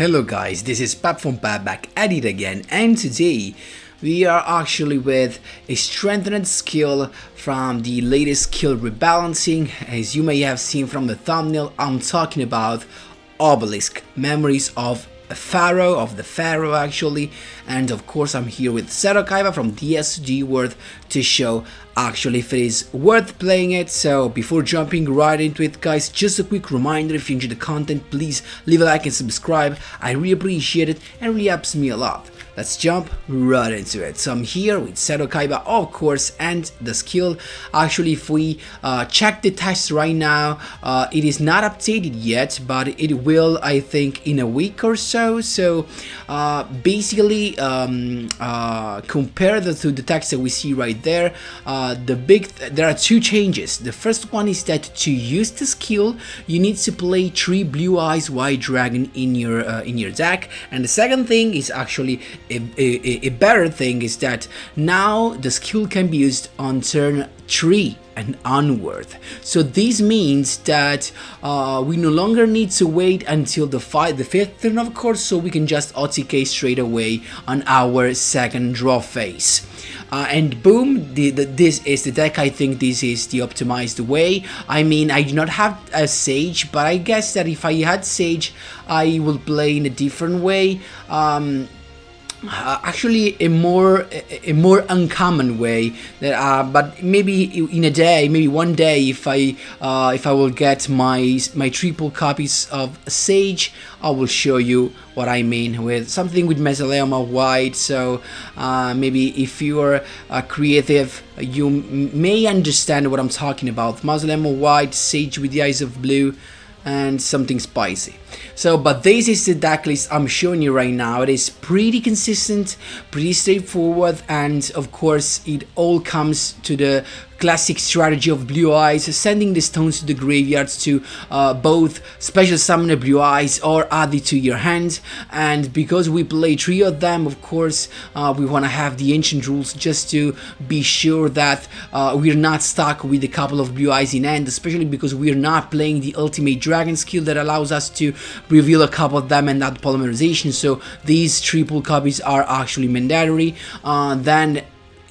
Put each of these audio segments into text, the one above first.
Hello guys, this is Pap from Pap back at it again, and today we are actually with a strengthened skill from the latest skill rebalancing. As you may have seen from the thumbnail, I'm talking about Obelisk, Memories of the Pharaoh actually, and of course I'm here with Kaiba from DSG Worth to show actually if it is worth playing it. So before jumping right into it guys, just a quick reminder, if you enjoy the content, please leave a like and subscribe. I really appreciate it and really helps me a lot. Let's jump right into it. So I'm here with Kaiba, of course, and the skill. Actually, if we check the test right now, it is not updated yet, but it will, I think, in a week or so. So basically, compared to the text that we see right there, there are two changes. The first one is that to use the skill, you need to play 3 Blue Eyes White Dragon in your deck, and the second thing is actually a better thing is that now the skill can be used on turn 3 and onward. So this means that we no longer need to wait until the 5th turn, of course, so we can just OTK straight away on our second draw phase. And boom, this is the deck. I think this is the optimized way. I mean, I do not have a Sage, but I guess that if I had Sage, I will play in a different way. Actually a more uncommon way that but maybe in a day, maybe one day, if I will get my triple copies of Sage, I will show you what I mean with something with Mesoleoma White. So maybe if you are creative, you may understand what I'm talking about. Mesoleoma White, Sage with the Eyes of Blue, and something spicy. So, but this is the deck list I'm showing you right now. It is pretty consistent, pretty straightforward, and of course it all comes to the classic strategy of Blue Eyes, sending the stones to the graveyards to both special summon a Blue Eyes or add it to your hand. And because we play 3 of them, of course, we want to have the ancient rules just to be sure that we're not stuck with a couple of Blue Eyes in hand, especially because we're not playing the ultimate dragon skill that allows us to reveal a couple of them and add polymerization. So these triple copies are actually mandatory. Then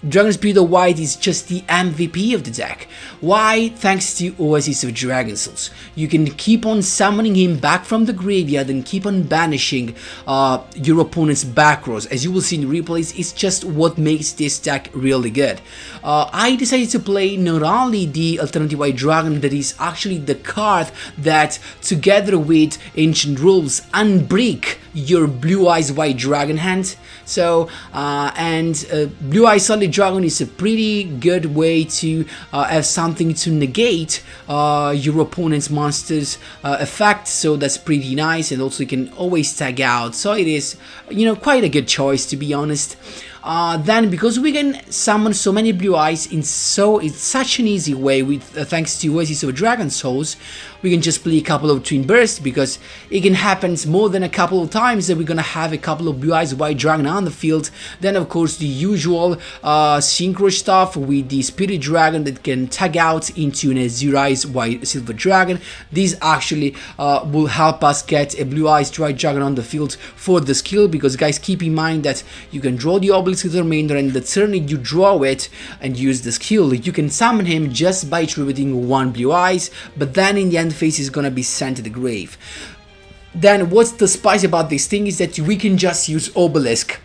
Dragon Spirit of White is just the MVP of the deck. Why? Thanks to Oasis of Dragon Souls. You can keep on summoning him back from the graveyard and keep on banishing your opponent's back rows. As you will see in the replays, it's just what makes this deck really good. I decided to play not only the Alternative White Dragon, that is actually the card that, together with Ancient Rules, unbreak your Blue Eyes White Dragon hand. So Blue Eyes Solid Dragon is a pretty good way to have something to negate your opponent's monster's effect, so that's pretty nice. And also you can always tag out, so it is, you know, quite a good choice, to be honest. Then, because we can summon so many Blue Eyes in such an easy way with thanks to Oasis of Dragon Souls, we can just play a couple of Twin Bursts, because it can happen more than a couple of times that we're gonna have a couple of Blue Eyes White Dragon on the field. Then of course the usual synchro stuff with the Spirit Dragon that can tag out into an Azure Eyes White Silver Dragon. These actually will help us get a Blue Eyes White Dragon on the field for the skill, because guys, keep in mind that you can draw the Obelisk the Tormentor, and the turn you draw it and use the skill, you can summon him just by attributing 1 Blue Eyes, but then in the end phase is gonna be sent to the grave. Then what's the spice about this thing is that we can just use Obelisk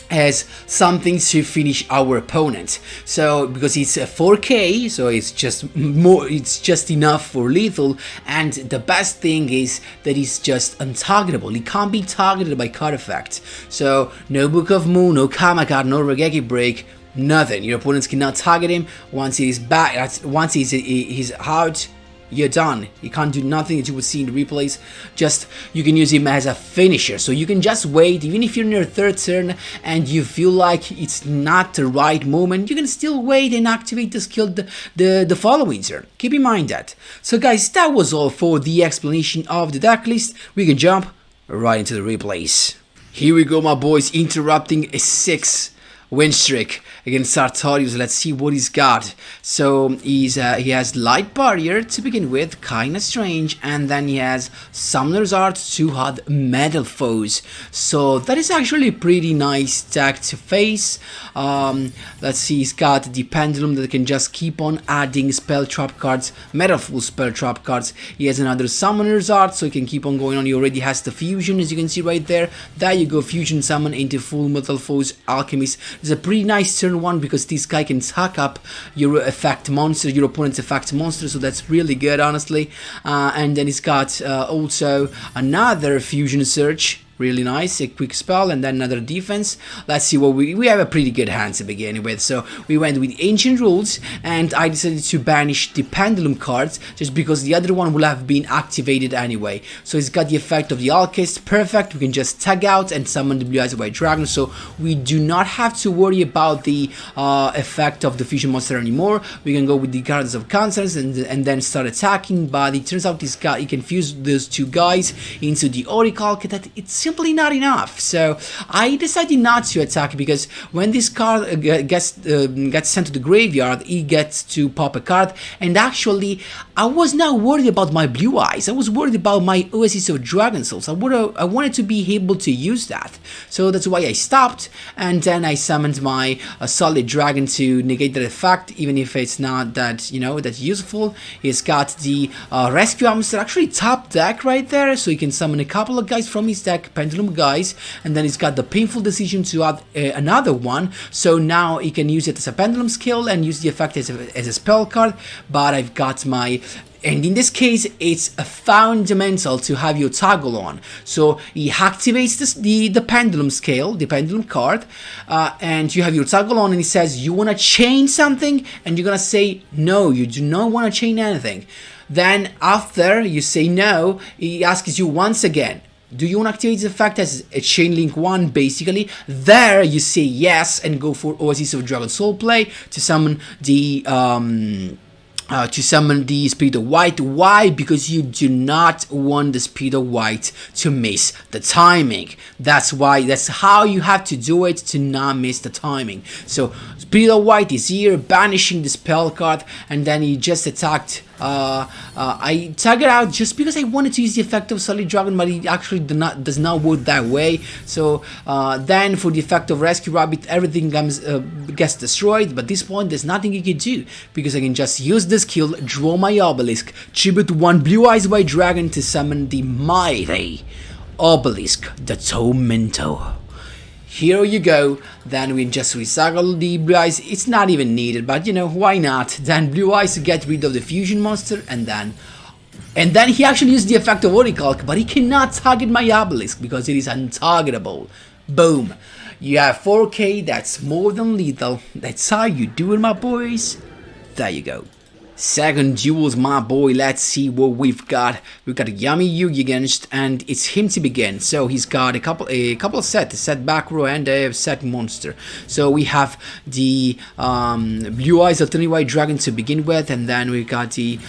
as something to finish our opponent. So because it's a 4K, so it's just enough for lethal, and the best thing is that it's just untargetable. It can't be targeted by card effect. So no Book of Moon, no Karma card, no Regeki Break, nothing. Your opponents cannot target him. Once he's back, once he's out, you're done. You can't do nothing, as you will see in the replays. Just, you can use him as a finisher. So you can just wait, even if you're in your 3rd turn and you feel like it's not the right moment, you can still wait and activate the skill the following turn. Keep in mind that. So guys, that was all for the explanation of the deck list. We can jump right into the replays. Here we go, my boys, interrupting a 6 win streak against Sartorius. Let's see what he's got. So he has Light Barrier to begin with, kinda strange, and then he has Summoner's Art to hard Metal Foes. So that is actually a pretty nice deck to face. Let's see, he's got the Pendulum that can just keep on adding spell trap cards, Metal Foe spell trap cards. He has another Summoner's Art, so he can keep on going on. He already has the Fusion, as you can see right there. There you go, Fusion Summon into full Metal Foes Alchemist. It's a pretty nice turn one because this guy can suck up your effect monster, your opponent's effect monster, so that's really good, honestly. And then he's got also another Fusion Search. Really nice, a quick spell and then another defense. Let's see what we have a pretty good hand to begin with. So we went with Ancient Rules, and I decided to banish the Pendulum cards just because the other one will have been activated anyway. So it's got the effect of the Alchemist, perfect. We can just tag out and summon the Blue Eyes White Dragon, so we do not have to worry about the effect of the Fusion Monster anymore. We can go with the Guardians of Constance and then start attacking, but it turns out this guy, he can fuse those two guys into the Oracle, that it's simply not enough. So I decided not to attack because when this card gets sent to the graveyard, he gets to pop a card, and actually I was not worried about my Blue Eyes. I was worried about my Oasis of Dragon Souls. I wanted to be able to use that, so that's why I stopped, and then I summoned my Solid Dragon to negate that effect, even if it's not that, you know, that useful. He's got the Rescue Hamster, actually top deck right there, so he can summon a couple of guys from his deck, Pendulum guys, and then he's got the Painful Decision to add another one, so now he can use it as a Pendulum skill and use the effect as a spell card. But I've got my, and in this case it's a fundamental to have your toggle on, so he activates the Pendulum scale, the Pendulum card, and you have your toggle on, and he says you want to chain something, and you're gonna say no, you do not want to chain anything. Then after you say no, he asks you once again, do you want to activate the effect as a Chain Link 1, basically? There you say yes and go for Oasis of Dragon Soul play to summon the Spirit of White. Why? Because you do not want the Spirit of White to miss the timing. That's why, that's how you have to do it to not miss the timing. So Spirit of White is here, banishing the spell card, and then he just attacked. I tag it out just because I wanted to use the effect of Solid Dragon, but it actually does not work that way. So then for the effect of Rescue Rabbit, everything gets destroyed, but at this point there's nothing you can do because I can just use the skill, draw my Obelisk, tribute one Blue Eyes White Dragon to summon the mighty Obelisk the Tormentor. Here you go. Then we just recycle the Blue Eyes. It's not even needed, but you know, why not? Then Blue Eyes to get rid of the Fusion Monster, and then he actually used the effect of Oracle, but he cannot target my Obelisk because it is untargetable. Boom. You have 4K, that's more than lethal. That's how you do it, my boys. There you go. Second duels, my boy. Let's see what we've got. We've got a Yummy Yugi against, and it's him to begin. So he's got a couple of sets, a set back row and a set monster. So we have the Blue Eyes Alternate White Dragon to begin with, and then we got the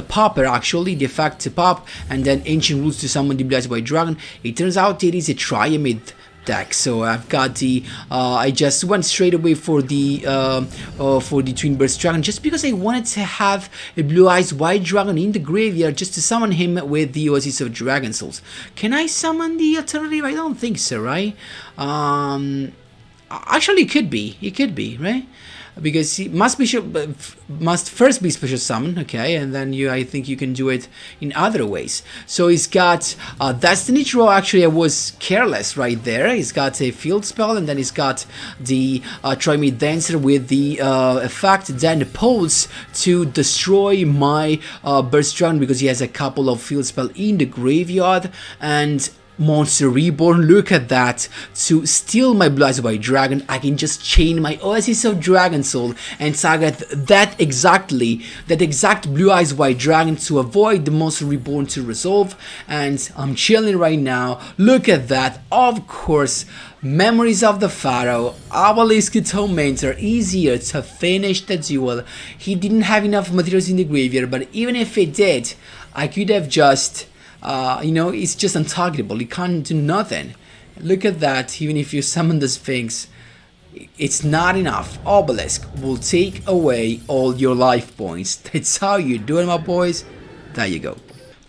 popper, actually, the effect to pop, and then Ancient Rules to summon the Blue Eyes White Dragon. It turns out it is a Triamid deck, so I've got the I just went straight away for the Twin Burst Dragon just because I wanted to have a Blue Eyes White Dragon in the graveyard just to summon him with the Oasis of Dragon Souls. Can I summon the alternative? I don't think so, right? Actually it could be, right? Because he must first be special summon, okay, and then I think you can do it in other ways. So he's got Destiny Draw. Actually, I was careless right there. He's got a field spell, and then he's got the Try Me Dancer with the effect then Pulse to destroy my Burst Dragon because he has a couple of field spell in the graveyard, and Monster Reborn, look at that. To steal my Blue Eyes White Dragon, I can just chain my Oasis of Dragon Soul and target that exact Blue Eyes White Dragon to avoid the Monster Reborn to resolve, and I'm chilling right now. Look at that. Of course, Memories of the Pharaoh, Obelisk the Tormentor is here to finish the duel. He didn't have enough materials in the graveyard, but even if he did, I could have just you know, it's just untargetable. You can't do nothing. Look at that. Even if you summon the Sphinx, it's not enough. Obelisk will take away all your life points. That's how you do it, my boys. There you go.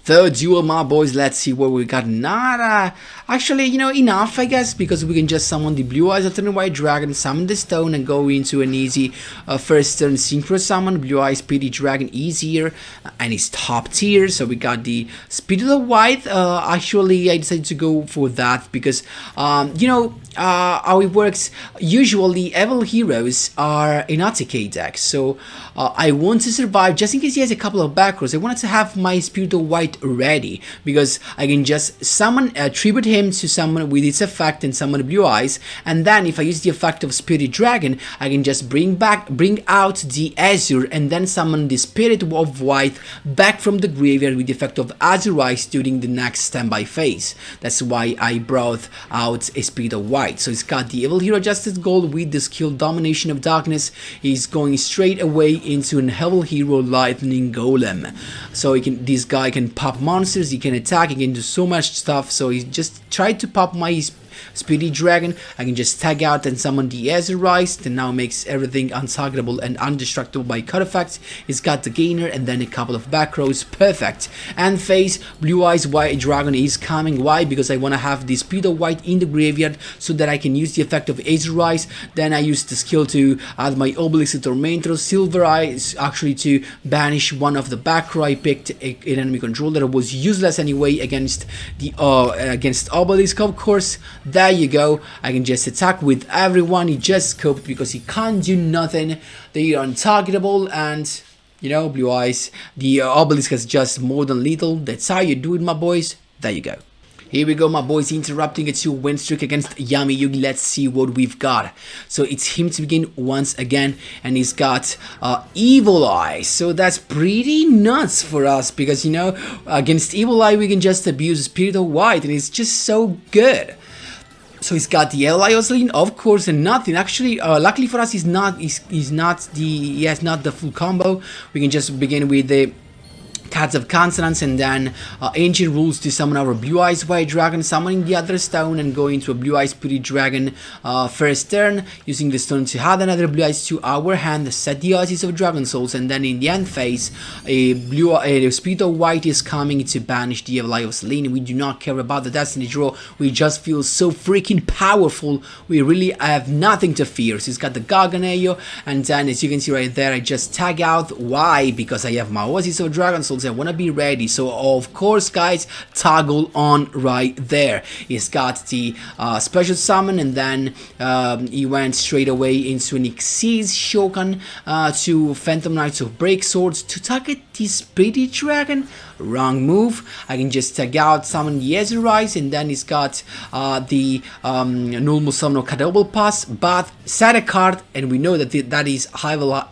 Third duel, my boys. Let's see what we got. Not actually, enough, I guess, because we can just summon the Blue Eyes Alternate White Dragon, summon the stone, and go into an easy first turn synchro summon. Blue Eyes Speedy Dragon easier, and it's top tier. So we got the Speed of the White. Actually, I decided to go for that because how it works. Usually, evil heroes are in ATK deck, so I want to survive just in case he has a couple of back rows. I wanted to have my Spirit of White ready because I can just summon, tribute him to someone with its effect and summon Blue Eyes, and then if I use the effect of Spirit Dragon, I can just bring out the Azure and then summon the Spirit of White back from the graveyard with the effect of Azure Eyes during the next standby phase. That's why I brought out a Spirit of White. So it's got the Evil Hero Justice Gold with the skill Domination of Darkness. He's going straight away into an Evil Hero Lightning Golem. So this guy can pop monsters, he can attack, he can do so much stuff. So he just tried to pop my Speedy Dragon. I can just tag out and summon the Azure Eyes, that now makes everything untargetable and undestructible by cut effects. It's got the Gainer and then a couple of back rows, perfect. And face, Blue Eyes White Dragon is coming. Why? Because I want to have the Speed of White in the graveyard so that I can use the effect of Azure Eyes. Then I use the skill to add my OBELISK the Tormentor, Silver Eyes, actually to banish one of the back row. I picked an enemy controller that was useless anyway against the against Obelisk, of course. There you go. I can just attack with everyone. He just scoped because he can't do nothing. They are untargetable, and Blue Eyes, the Obelisk is just more than lethal. That's how you do it, my boys. There you go. Here we go, my boys, interrupting a 2-win streak against Yami Yugi. Let's see what we've got. So it's him to begin once again, and he's got Evil Eye. So that's pretty nuts for us because, against Evil Eye, we can just abuse Spirit of White, and it's just so good. So he's got the Ally Osling, of course, and nothing. Actually, luckily for us, he has not the full combo. We can just begin with the Cards of Consonance and then Ancient Rules to summon our Blue Eyes White Dragon, summoning the other stone and going into a Blue Eyes Spirit Dragon first turn, using the stone to add another Blue Eyes to our hand, set the Oasis of Dragon Souls, and then in the end phase, a Spirit of White is coming to banish the Evil Eye of Selene. We do not care about the Destiny draw, we just feel so freaking powerful, we really have nothing to fear. So he's got the Garganeo, and then as you can see right there, I just tag out. Why? Because I have my Oasis of Dragon Souls, I want to be ready. So of course, guys, toggle on right there. He's got the special summon, and then he went straight away into an Xyz Shokan to Phantom Knights of Break Swords to target the Spirit Dragon. Wrong move. I can just tag out, summon the Azure Eyes, and then he's got the normal summon of Double Pass, but set a card, and we know that that is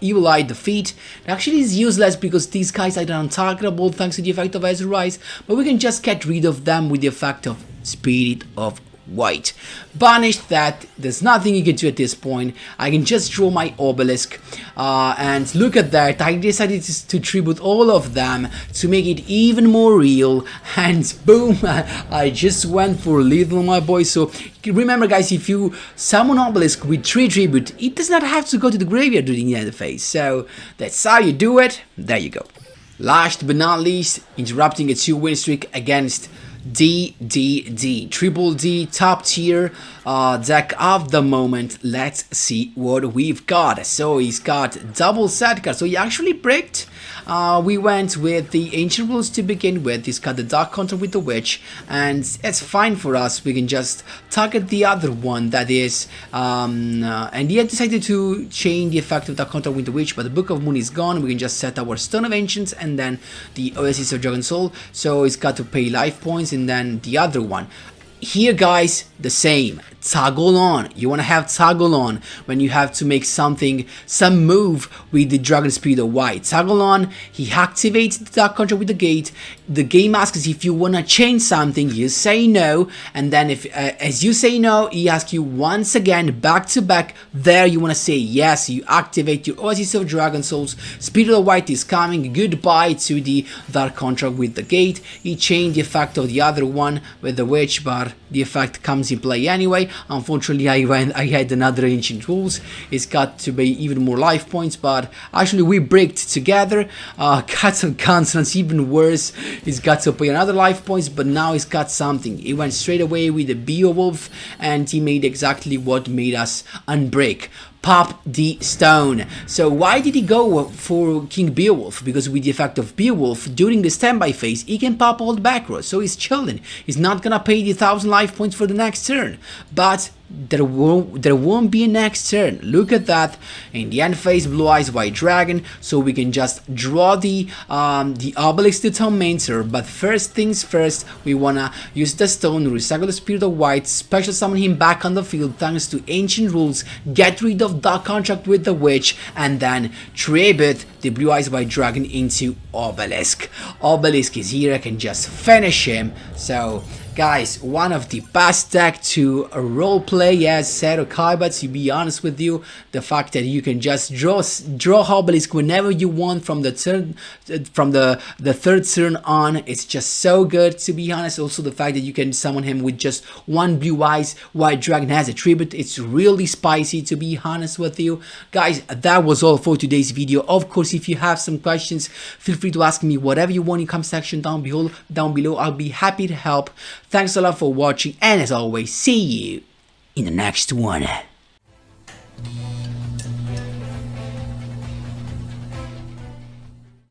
Evil Eye Defeat. It actually is useless because these guys are untargetable thanks to the effect of Azure Eyes, but we can just get rid of them with the effect of Spirit of White. Banished that, there's nothing you can do at this point. I can just draw my Obelisk, and look at that, I decided to tribute all of them to make it even more real, and boom, I just went for lethal, my boy. So remember, guys, if you summon Obelisk with 3 tribute, it does not have to go to the graveyard during the end phase. So that's how you do it. There you go. Last but not least, interrupting a 2-win streak against DDD, Triple D, top tier deck of the moment. Let's see what we've got. So he's got double set cards. So he actually bricked. We went with the Ancient Rules to begin with. He's got the Dark Counter with the Witch, and it's fine for us. We can just target the other one, that is, and he had decided to change the effect of Dark Counter with the Witch, but the Book of Moon is gone. We can just set our Stone of Ancients and then the Oasis of Dragon Soul. So he's got to pay life points, and then the other one. Here, guys, the same. Toggle on. You want to have toggle on when you have to make some move with the Dragon Spirit of White. Toggle on, he activates the Dark Control with the gate. The game asks if you want to change something, you say no, and then if as you say no, he asks you once again, back to back. There you want to say yes, you activate your Oasis of Dragon Souls. Spirit of White is coming. Goodbye to the Dark Control with the gate. He changed the effect of the other one with the Witch, but the effect comes in play anyway. Unfortunately, I had another ancient rules. It's got to be even more life points, but actually we bricked together. Got some consonants, even worse. He's got to pay another life points, but now he's got something. He went straight away with the Beowulf, and he made exactly what made us unbreak. Pop the stone. So why did he go for King Beowulf? Because with the effect of Beowulf, during the standby phase, he can pop all the back rows. So he's chilling. He's not gonna pay the 1000 life points for the next turn. But there won't be a next turn. Look at that. In the end phase, Blue Eyes White Dragon, so we can just draw the Obelisk the Tormentor. But first things first, we wanna use the stone, recycle the Spirit of White, special summon him back on the field thanks to ancient rules, get rid of the contract with the witch, and then tribute the Blue Eyes White Dragon into Obelisk. Obelisk is here, I can just finish him. So guys, one of the best deck to roleplay as Seto, but to be honest with you, the fact that you can just draw Obelisk whenever you want from the turn, from the third turn on, it's just so good, to be honest. Also the fact that you can summon him with just one Blue Eyes White Dragon as a tribute, it's really spicy, to be honest with you. Guys, that was all for today's video. Of course, if you have some questions, feel free to ask me whatever you want in the comment section down below. I'll be happy to help. Thanks a lot for watching, and as always, see you in the next one.